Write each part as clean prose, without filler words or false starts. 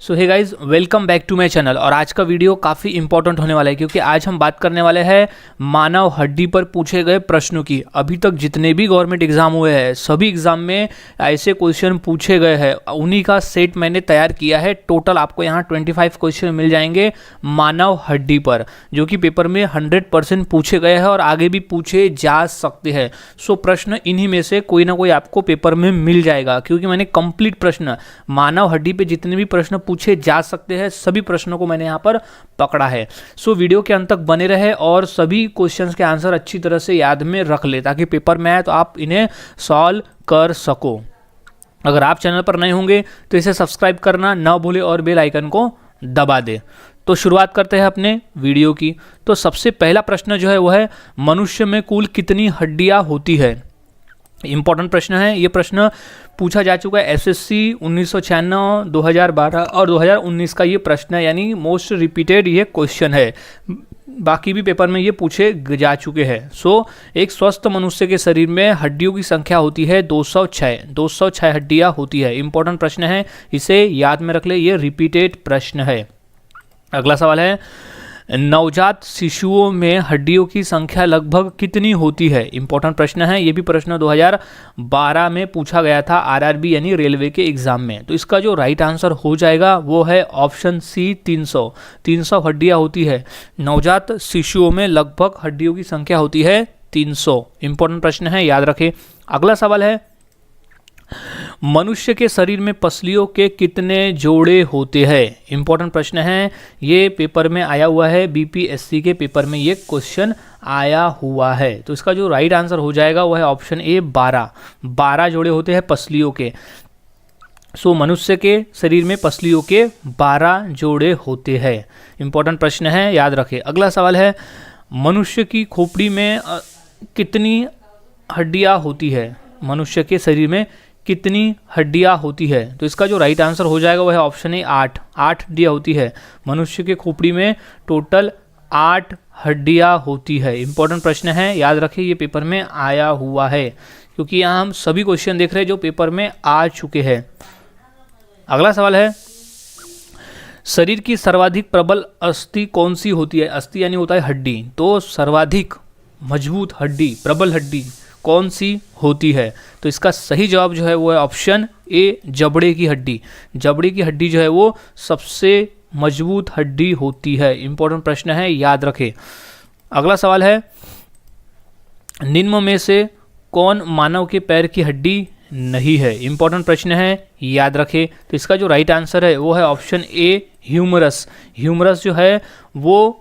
So hey guys, welcome back to my channel. और आज का वीडियो काफ़ी इंपॉर्टेंट होने वाला है क्योंकि आज हम बात करने वाले हैं मानव हड्डी पर पूछे गए प्रश्नों की। अभी तक जितने भी गवर्नमेंट एग्जाम हुए हैं सभी एग्जाम में ऐसे क्वेश्चन पूछे गए हैं, उन्हीं का सेट मैंने तैयार किया है। टोटल आपको यहाँ 25 क्वेश्चन मिल जाएंगे मानव हड्डी पर, जो कि पेपर में 100% पूछे गए हैं और आगे भी पूछे जा सकते हैं। सो प्रश्न इन्हीं में से कोई ना कोई आपको पेपर में मिल जाएगा क्योंकि मैंने कंप्लीट प्रश्न मानव हड्डी पे जितने भी प्रश्न पूछे जा सकते हैं सभी प्रश्नों को मैंने यहाँ पर पकड़ा है। सो वीडियो के अंत तक बने रहे और सभी क्वेश्चंस के आंसर अच्छी तरह से याद में रख ले ताकि पेपर में आए तो आप इन्हें सॉल्व कर सको। अगर आप चैनल पर नए होंगे तो इसे सब्सक्राइब करना ना भूले और बेल आइकन को दबा दे। तो शुरुआत करते हैं अपने वीडियो की। तो सबसे पहला प्रश्न जो है वो है, मनुष्य में कुल कितनी हड्डियां होती है। इंपॉर्टेंट प्रश्न है। ये प्रश्न पूछा जा चुका है एसएससी 1996, 2012 और 2019 का ये प्रश्न है, यानी मोस्ट रिपीटेड ये क्वेश्चन है। बाकी भी पेपर में ये पूछे जा चुके हैं। सो एक स्वस्थ मनुष्य के शरीर में हड्डियों की संख्या होती है 206 हड्डियां होती है। इंपॉर्टेंट प्रश्न है, इसे याद में रख ले, ये रिपीटेड प्रश्न है। अगला सवाल है, नवजात शिशुओं में हड्डियों की संख्या लगभग कितनी होती है। इंपॉर्टेंट प्रश्न है। ये भी प्रश्न 2012 में पूछा गया था आरआरबी यानी रेलवे के एग्जाम में। तो इसका जो राइट आंसर हो जाएगा वो है ऑप्शन सी, 300 हड्डियां होती है। नवजात शिशुओं में लगभग हड्डियों की संख्या होती है 300। इंपॉर्टेंट प्रश्न है, याद रखें। अगला सवाल है, मनुष्य के शरीर में पसलियों के कितने जोड़े होते हैं। इंपॉर्टेंट प्रश्न है, ये पेपर में आया हुआ है, बीपीएससी के पेपर में ये क्वेश्चन आया हुआ है। तो इसका जो राइट आंसर हो जाएगा वो है ऑप्शन ए, 12 जोड़े होते हैं पसलियों के। सो मनुष्य के शरीर में पसलियों के 12 जोड़े होते हैं। इंपॉर्टेंट प्रश्न है, याद रखें। अगला सवाल है, मनुष्य की खोपड़ी में कितनी हड्डियां होती है। मनुष्य के शरीर में कितनी हड्डियां होती है। तो इसका जो राइट आंसर हो जाएगा वो है ऑप्शन ए, 8 हड्डियां होती है। मनुष्य के खोपड़ी में टोटल 8 हड्डियां होती है। इंपॉर्टेंट प्रश्न है, याद रखिए, ये पेपर में आया हुआ है क्योंकि यहाँ हम सभी क्वेश्चन देख रहे हैं जो पेपर में आ चुके हैं। अगला सवाल है, शरीर की सर्वाधिक प्रबल अस्थि कौन सी होती है। अस्थि यानी होता है हड्डी, तो सर्वाधिक मजबूत हड्डी, प्रबल हड्डी कौन सी होती है। तो इसका सही जवाब जो है वो है ऑप्शन ए, जबड़े की हड्डी। जबड़े की हड्डी जो है वो सबसे मजबूत हड्डी होती है। इंपॉर्टेंट प्रश्न है, याद रखें। अगला सवाल है, निम्न में से कौन मानव के पैर की हड्डी नहीं है। इंपॉर्टेंट प्रश्न है, याद रखें। तो इसका जो राइट आंसर है वो है ऑप्शन ए, ह्यूमरस। ह्यूमरस जो है वो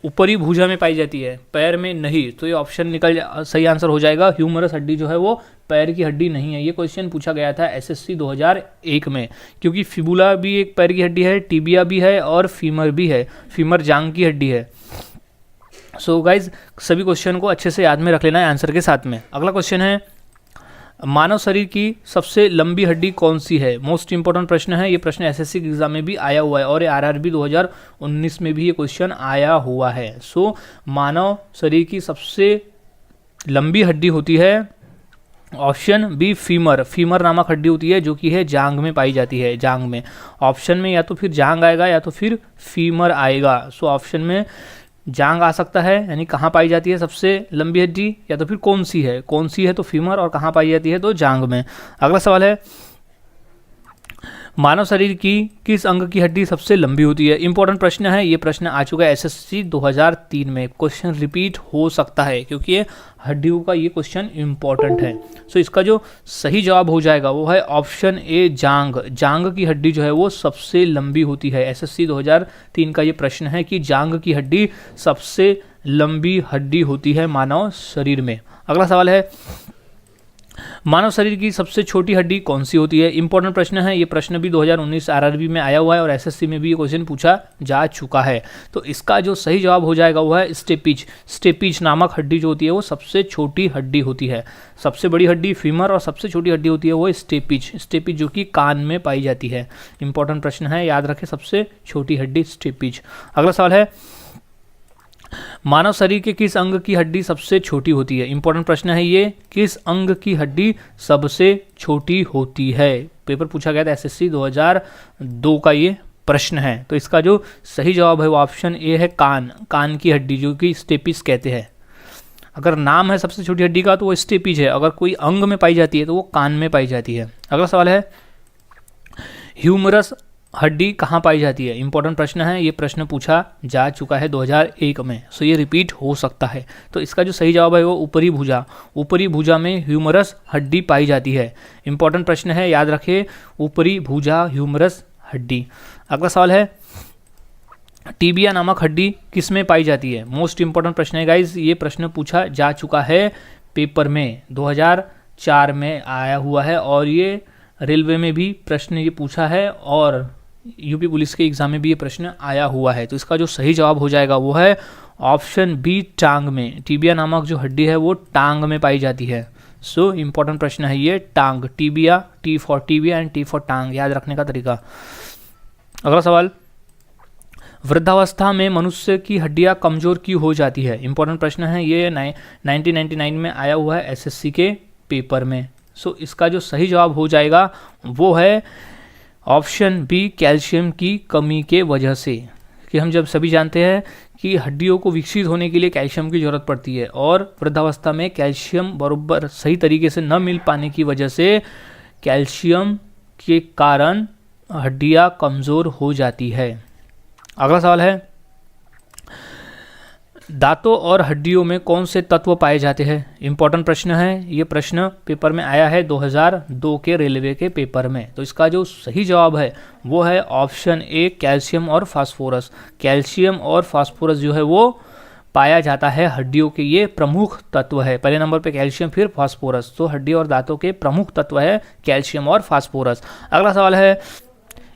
ऊपरी भुजा में पाई जाती है, पैर में नहीं। तो ये ऑप्शन सही आंसर हो जाएगा। ह्यूमरस हड्डी जो है वो पैर की हड्डी नहीं है। ये क्वेश्चन पूछा गया था एसएससी 2001 में, क्योंकि फिबुला भी एक पैर की हड्डी है, टिबिया भी है और फीमर भी है। फीमर जांग की हड्डी है। सो गाइज, सभी क्वेश्चन को अच्छे से याद में रख लेना है आंसर के साथ में। अगला क्वेश्चन है, मानव शरीर की सबसे लंबी हड्डी कौन सी है। मोस्ट इंपॉर्टेंट प्रश्न है। ये प्रश्न एसएससी के एग्जाम में भी आया हुआ है और आरआरबी 2019 में भी ये क्वेश्चन आया हुआ है। सो मानव शरीर की सबसे लंबी हड्डी होती है ऑप्शन बी, फीमर। फीमर नामक हड्डी होती है जो कि है जांग में पाई जाती है। जांग में ऑप्शन में या तो फिर जांग आएगा या तो फिर फीमर आएगा। सो ऑप्शन में जांग आ सकता है, यानी कहाँ पाई जाती है सबसे लंबी हड्डी, या तो फिर कौन सी है तो फीमर, और कहाँ पाई जाती है तो जांग में। अगला सवाल है, मानव शरीर की किस अंग की हड्डी सबसे लंबी होती है। इंपॉर्टेंट प्रश्न है। ये प्रश्न आ चुका है एसएससी 2003 में। क्वेश्चन रिपीट हो सकता है क्योंकि ये हड्डियों का ये क्वेश्चन इंपॉर्टेंट है। सो इसका जो सही जवाब हो जाएगा वो है ऑप्शन ए, जांग। जांग की हड्डी जो है वो सबसे लंबी होती है। एसएससी 2003 का ये प्रश्न है कि जांग की हड्डी सबसे लंबी हड्डी होती है मानव शरीर में। अगला सवाल है, मानव शरीर की सबसे छोटी हड्डी कौन सी होती है। इंपॉर्टेंट प्रश्न है। ये प्रश्न भी 2019 आरआरबी में आया हुआ है और एसएससी में भी ये क्वेश्चन पूछा जा चुका है। तो इसका जो सही जवाब हो जाएगा वो है स्टेपिज। स्टेपिज नामक हड्डी जो होती है वो सबसे छोटी हड्डी होती है। सबसे बड़ी हड्डी फीमर और सबसे छोटी हड्डी होती है वो स्टेपिज। स्टेपिज जो कि कान में पाई जाती है। इंपॉर्टेंट प्रश्न है, याद रखें, सबसे छोटी हड्डी स्टेपिज। अगला सवाल है, मानव शरीर के किस अंग की हड्डी सबसे छोटी होती है। इंपॉर्टेंट प्रश्न है ये, किस अंग की हड्डी सबसे छोटी होती है। पेपर पूछा गया था एसएससी 2002 का ये प्रश्न है। तो इसका जो सही जवाब है वो ऑप्शन ए है कान, कान की हड्डी जो कि स्टेपिस कहते हैं। अगर नाम है सबसे छोटी हड्डी का तो वो स्टेपिज है, अगर कोई अंग में पाई जाती है तो वो कान में पाई जाती है। अगला सवाल है ह्यूमरस हड्डी कहाँ पाई जाती है? इंपॉर्टेंट प्रश्न है, ये प्रश्न पूछा जा चुका है 2001 में, सो ये रिपीट हो सकता है। तो इसका जो सही जवाब है वो ऊपरी भुजा, ऊपरी भुजा में ह्यूमरस हड्डी पाई जाती है। इंपॉर्टेंट प्रश्न है, याद रखें, ऊपरी भुजा ह्यूमरस हड्डी। अगला सवाल है टीबिया नामक हड्डी किस में पाई जाती है? मोस्ट इंपॉर्टेंट प्रश्न है गाइज, ये प्रश्न पूछा जा चुका है पेपर में, 2004 में आया हुआ है और ये रेलवे में भी प्रश्न ये पूछा है और यूपी पुलिस के एग्जाम में भी ये प्रश्न आया हुआ है। तो इसका जो सही जवाब हो जाएगा वो है ऑप्शन बी टांग में। टीबिया नामक जो हड्डी है वो टांग में पाई जाती है। सो इंपॉर्टेंट प्रश्न है ये टांग, tibia, T for tibia and T for टांग, याद रखने का तरीका। अगला सवाल वृद्धावस्था में मनुष्य की हड्डियां कमजोर क्यों हो जाती है? इंपॉर्टेंट प्रश्न है, ये 1999 में आया हुआ है एसएससी के पेपर में। सो इसका जो सही जवाब हो जाएगा वो है ऑप्शन बी कैल्शियम की कमी के वजह से, कि हम जब सभी जानते हैं कि हड्डियों को विकसित होने के लिए कैल्शियम की ज़रूरत पड़ती है और वृद्धावस्था में कैल्शियम बराबर सही तरीके से न मिल पाने की वजह से कैल्शियम के कारण हड्डियां कमज़ोर हो जाती है। अगला सवाल है दांतों और हड्डियों में कौन से तत्व पाए जाते हैं? इंपॉर्टेंट प्रश्न है, ये प्रश्न पेपर में आया है 2002 के रेलवे के पेपर में। तो इसका जो सही जवाब है वो है ऑप्शन ए कैल्शियम और फास्फोरस। कैल्शियम और फास्फोरस जो है वो पाया जाता है हड्डियों के, ये प्रमुख तत्व है। पहले नंबर पे कैल्शियम फिर फास्फोरस, तो हड्डी और दांतों के प्रमुख तत्व है कैल्शियम और फास्फोरस। अगला सवाल है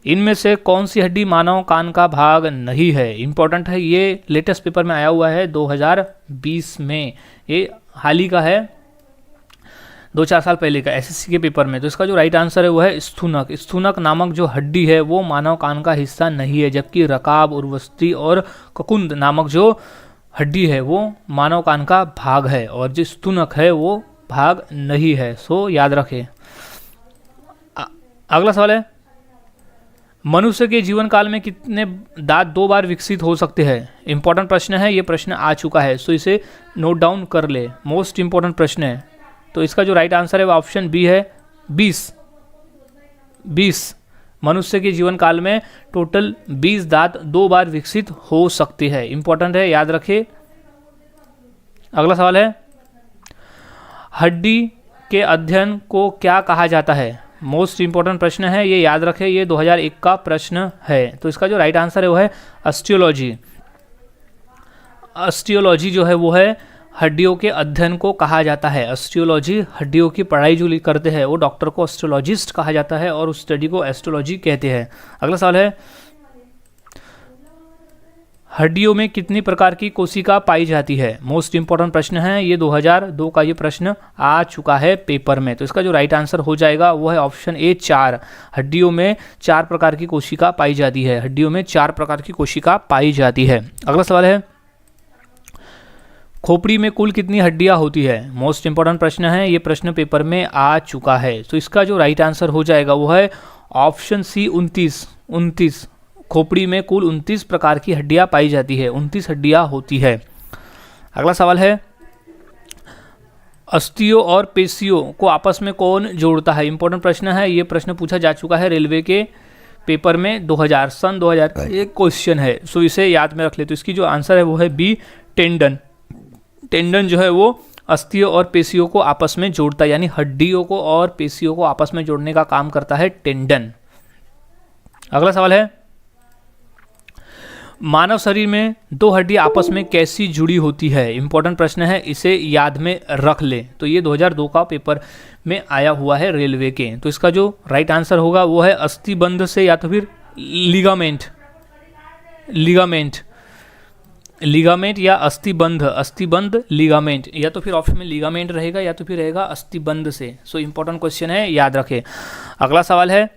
इनमें से कौन सी हड्डी मानव कान का भाग नहीं है? इंपॉर्टेंट है, ये लेटेस्ट पेपर में आया हुआ है 2020 में, ये हाल ही का है, 2-4 साल पहले का एसएससी के पेपर में। तो इसका जो राइट आंसर है वो है स्थूनक। स्थूनक नामक जो हड्डी है वो मानव कान का हिस्सा नहीं है, जबकि रकाब, उर्वस्ती और ककुंद नामक जो हड्डी है वो मानव कान का भाग है और जो स्थूनक है वो भाग नहीं है। सो याद रखें। अगला सवाल है मनुष्य के जीवन काल में कितने दांत 2 बार विकसित हो सकते हैं? इंपॉर्टेंट प्रश्न है, ये प्रश्न आ चुका है, सो इसे नोट डाउन कर ले, मोस्ट इंपॉर्टेंट प्रश्न है। तो इसका जो राइट आंसर है वो ऑप्शन बी है 20। मनुष्य के जीवन काल में टोटल 20 दांत 2 बार विकसित हो सकते हैं। इंपॉर्टेंट है, याद रखें। अगला सवाल है हड्डी के अध्ययन को क्या कहा जाता है? मोस्ट इंपॉर्टेंट प्रश्न है, ये याद रखें, ये 2001 का प्रश्न है। तो इसका जो राइट आंसर है वो है ऑस्टियोलॉजी। ऑस्टियोलॉजी जो है वो है हड्डियों के अध्ययन को कहा जाता है। ऑस्टियोलॉजी हड्डियों की पढ़ाई जो करते हैं वो डॉक्टर को ऑस्टियोलॉजिस्ट कहा जाता है और उस स्टडी को ऑस्टियोलॉजी कहते हैं। अगला सवाल है हड्डियों में कितनी प्रकार की कोशिका पाई जाती है? मोस्ट इंपॉर्टेंट प्रश्न है, ये 2002 का ये प्रश्न आ चुका है पेपर में। तो इसका जो राइट आंसर हो जाएगा वो है ऑप्शन ए 4। हड्डियों में 4 प्रकार की कोशिका पाई जाती है। हड्डियों में 4 प्रकार की कोशिका पाई जाती है। अगला सवाल है खोपड़ी में कुल कितनी हड्डियां होती है? मोस्ट इंपॉर्टेंट प्रश्न है, ये प्रश्न पेपर में आ चुका है। तो इसका जो राइट आंसर हो जाएगा वो है ऑप्शन सी 29। खोपड़ी में कुल 29 प्रकार की हड्डियां पाई जाती है, 29 हड्डियां होती है। अगला सवाल है अस्थियों और पेशियों को आपस में कौन जोड़ता है? इंपॉर्टेंट प्रश्न है, ये प्रश्न पूछा जा चुका है रेलवे के पेपर में 2000 का एक क्वेश्चन है, सो इसे याद में रख ले। तो इसकी जो आंसर है वो है बी टेंडन। टेंडन जो है वो अस्थियों और पेशियों को आपस में जोड़ता है, यानी हड्डियों को और पेशियों को आपस में जोड़ने का काम करता है टेंडन। अगला सवाल है मानव शरीर में 2 हड्डियां आपस में कैसी जुड़ी होती है? इंपॉर्टेंट प्रश्न है, इसे याद में रख ले। तो ये 2002 का पेपर में आया हुआ है रेलवे के। तो इसका जो राइट आंसर होगा वो है अस्थिबंध से या तो फिर लिगामेंट या अस्थिबंध लिगामेंट, या तो फिर ऑप्शन में लिगामेंट रहेगा या तो फिर रहेगा अस्थिबंध से। सो इंपॉर्टेंट क्वेश्चन है, याद रखें। अगला सवाल है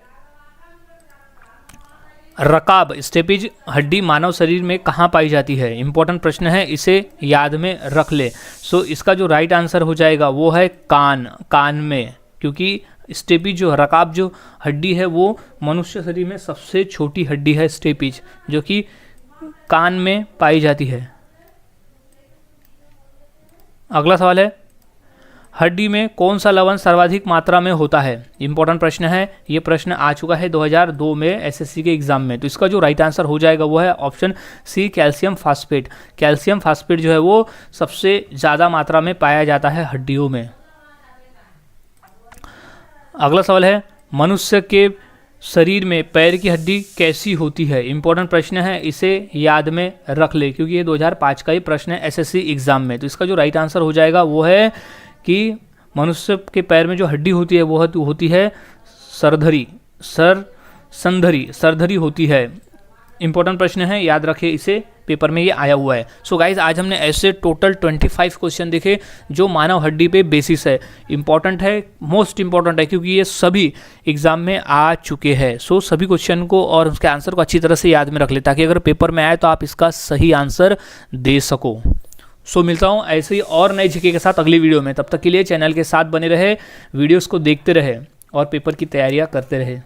रकाब स्टेपिज हड्डी मानव शरीर में कहाँ पाई जाती है? इंपॉर्टेंट प्रश्न है, इसे याद में रख ले। सो इसका जो राइट आंसर हो जाएगा वो है कान में, क्योंकि स्टेपीज जो रकाब जो हड्डी है वो मनुष्य शरीर में सबसे छोटी हड्डी है स्टेपीज, जो कि कान में पाई जाती है। अगला सवाल है, हड्डी में कौन सा लवण सर्वाधिक मात्रा में होता है? इंपॉर्टेंट प्रश्न है, ये प्रश्न आ चुका है 2002 में एसएससी के एग्जाम में। तो इसका जो राइट आंसर हो जाएगा वो है option C, calcium phosphate. Calcium phosphate जो है वो सबसे ज़्यादा मात्रा में पाया जाता है हड्डियों में। अगला सवाल है, मनुष्य के शरीर में पैर की हड्डी कैसी होती है? इंपॉर्टेंट प्रश्न है, इसे याद में रख ले क्योंकि ये 2005 का ही प्रश्न है एसएससी एग्जाम में। तो इसका जो राइट आंसर हो जाएगा वो है कि मनुष्य के पैर में जो हड्डी होती है वो होती है सरधरी, सरधरी होती है। इंपॉर्टेंट प्रश्न है, याद रखें इसे, पेपर में ये आया हुआ है। सो गाइज, आज हमने ऐसे टोटल 25 क्वेश्चन देखे जो मानव हड्डी पे बेसिस है। इंपॉर्टेंट है, मोस्ट इंपॉर्टेंट है क्योंकि ये सभी एग्जाम में आ चुके हैं। सो सभी क्वेश्चन को और उसके आंसर को अच्छी तरह से याद में रख ले ताकि अगर पेपर में आए तो आप इसका सही आंसर दे सको। सो मिलता हूँ ऐसे ही और नए जीके के साथ अगली वीडियो में। तब तक के लिए चैनल के साथ बने रहे, वीडियोस को देखते रहे और पेपर की तैयारियां करते रहे।